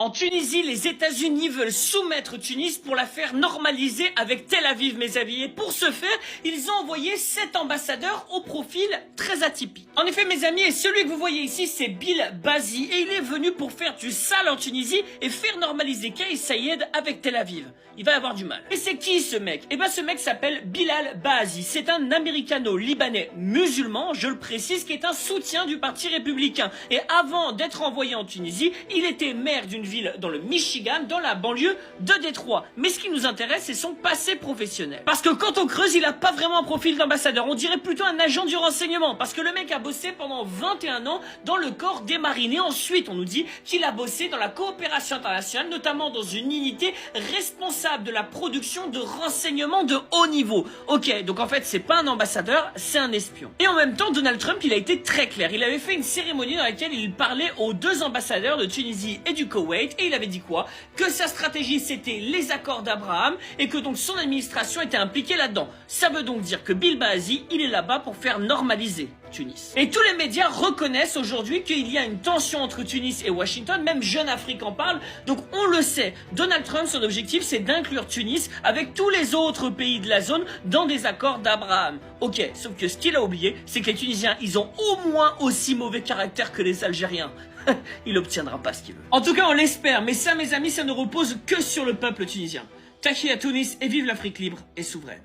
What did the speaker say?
En Tunisie, les États-Unis veulent soumettre Tunis pour la faire normaliser avec Tel Aviv, mes amis. Et pour ce faire, ils ont envoyé 7 ambassadeurs au profil très atypique. En effet, mes amis, et celui que vous voyez ici, c'est Bill Bazi. Et il est venu pour faire du sale en Tunisie et faire normaliser Kais Saied avec Tel Aviv. Il va avoir du mal. Et c'est qui ce mec? Eh ben, ce mec s'appelle Bilal Bazi. C'est un américano-libanais musulman, je le précise, qui est un soutien du parti républicain. Et avant d'être envoyé en Tunisie, il était maire d'une ville dans le Michigan, dans la banlieue de Détroit. Mais ce qui nous intéresse, c'est son passé professionnel. Parce que quand on creuse, il a pas vraiment un profil d'ambassadeur. On dirait plutôt un agent du renseignement. Parce que le mec a bossé pendant 21 ans dans le corps des marines. Et ensuite, on nous dit qu'il a bossé dans la coopération internationale, notamment dans une unité responsable de la production de renseignements de haut niveau. Ok, donc en fait, c'est pas un ambassadeur, c'est un espion. Et en même temps, Donald Trump, il a été très clair. Il avait fait une cérémonie dans laquelle il parlait aux 2 ambassadeurs de Tunisie et du Koweït. Et il avait dit quoi? Que sa stratégie c'était les accords d'Abraham et que donc son administration était impliquée là-dedans. Ça veut donc dire que Bill Bazi, il est là-bas pour faire normaliser Tunis. Et tous les médias reconnaissent aujourd'hui qu'il y a une tension entre Tunis et Washington, même Jeune Afrique en parle, donc on le sait. Donald Trump, son objectif c'est d'inclure Tunis avec tous les autres pays de la zone dans des accords d'Abraham. Ok, sauf que ce qu'il a oublié, c'est que les Tunisiens, ils ont au moins aussi mauvais caractère que les Algériens. Il obtiendra pas ce qu'il veut. En tout cas, on l'espère, mais ça, mes amis, ça ne repose que sur le peuple tunisien. Tahi à Tunis et vive l'Afrique libre et souveraine.